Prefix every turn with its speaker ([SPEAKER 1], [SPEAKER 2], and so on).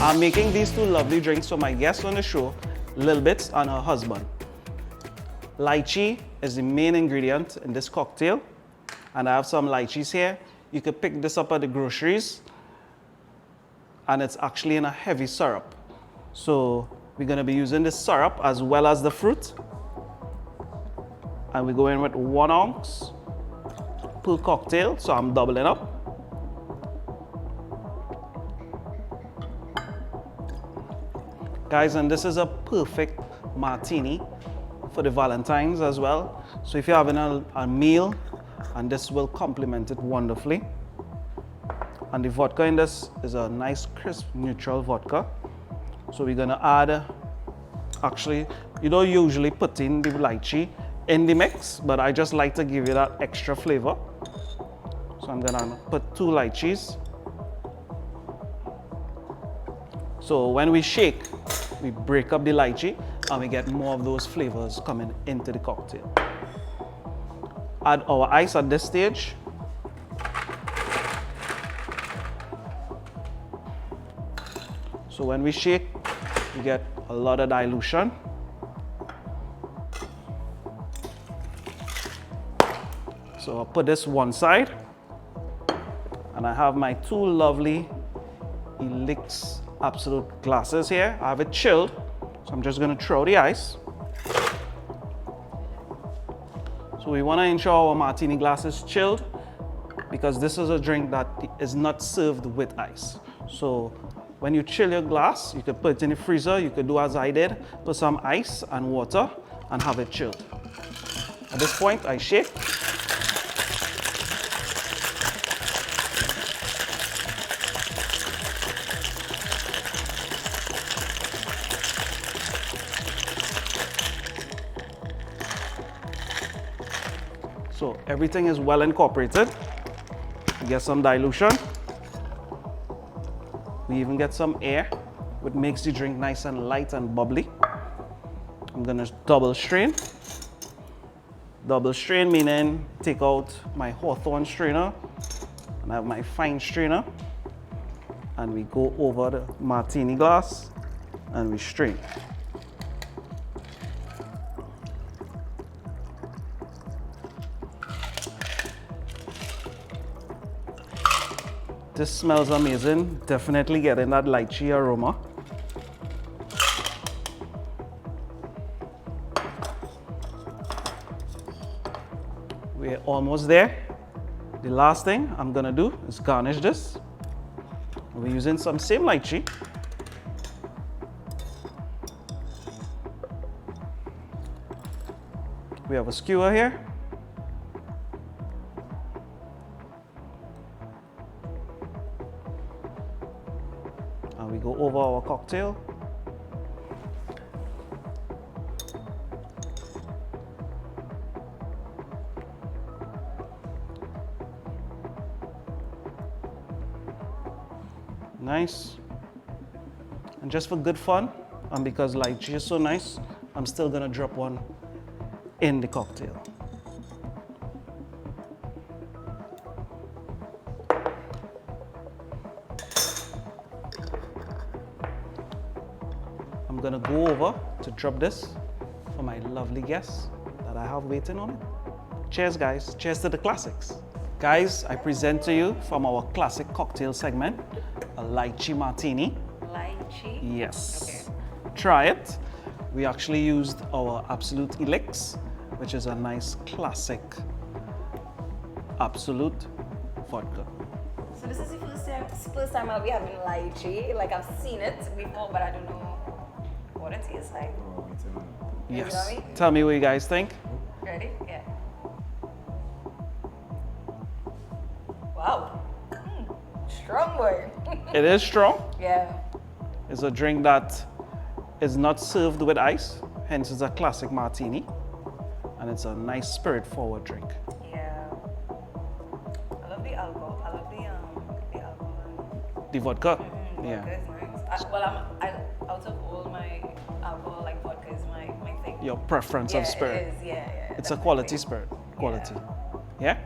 [SPEAKER 1] I'm making these two lovely drinks for my guest on the show, Lil Bits and her husband. Lychee is the main ingredient in this cocktail, and I have some lychees here. You could pick this up at the groceries, and it's actually in a heavy syrup. So we're gonna be using this syrup as well as the fruit. And we go in with 1 ounce per cocktail, so I'm doubling up. Guys, and this is a perfect martini for the Valentine's as well. So if you're having a meal, and this will complement it wonderfully. And the vodka in this is a nice, crisp, neutral vodka. So we're gonna add, actually, you don't usually put in the lychee in the mix, but I just like to give you that extra flavor. So I'm gonna put 2 lychees. So when we shake, we break up the lychee and we get more of those flavors coming into the cocktail. Add our ice at this stage. So when we shake, we get a lot of dilution. So I'll put this one side, and I have my 2 lovely LYCHEE ABSOLUT glasses here. I have it chilled, so I'm just gonna throw the ice. So we wanna ensure our martini glass is chilled because this is a drink that is not served with ice. So when you chill your glass, you could put it in the freezer. You could do as I did, put some ice and water and have it chilled. At this point, I shake. So everything is well incorporated. We get some dilution. We even get some air, which makes the drink nice and light and bubbly. I'm gonna double strain. Double strain meaning take out my Hawthorne strainer and I have my fine strainer. And we go over the martini glass and we strain. This smells amazing. Definitely getting that lychee aroma. We're almost there. The last thing I'm gonna do is garnish this. We're using some same lychee. We have a skewer here. And we go over our cocktail. Nice. And just for good fun, and because lychee is so nice, I'm still gonna drop one in the cocktail. I'm gonna go over to drop this for my lovely guests that I have waiting on it. Cheers, guys. Cheers to the classics. Guys, I present to you from our classic cocktail segment, a lychee martini.
[SPEAKER 2] Lychee?
[SPEAKER 1] Yes.
[SPEAKER 2] Okay.
[SPEAKER 1] Try it. We actually used our ABSOLUT Elix, which is a nice classic ABSOLUT vodka.
[SPEAKER 2] So this is the first time I'll be having lychee. Like I've seen it before, but I don't know what it tastes like.
[SPEAKER 1] Yes.
[SPEAKER 2] You know me?
[SPEAKER 1] Tell me what you guys think.
[SPEAKER 2] Ready? Yeah. Wow. Strong boy.
[SPEAKER 1] It is strong.
[SPEAKER 2] Yeah.
[SPEAKER 1] It's a drink that is not served with ice, hence it's a classic martini. And it's a nice spirit-forward drink.
[SPEAKER 2] Yeah. I love the alcohol. I love the alcohol.
[SPEAKER 1] The vodka.
[SPEAKER 2] Vodka is nice. Out of all my alcohol, like vodka is my thing.
[SPEAKER 1] Your preference of spirit.
[SPEAKER 2] It is. Yeah.
[SPEAKER 1] It's a quality spirit. Quality. Yeah?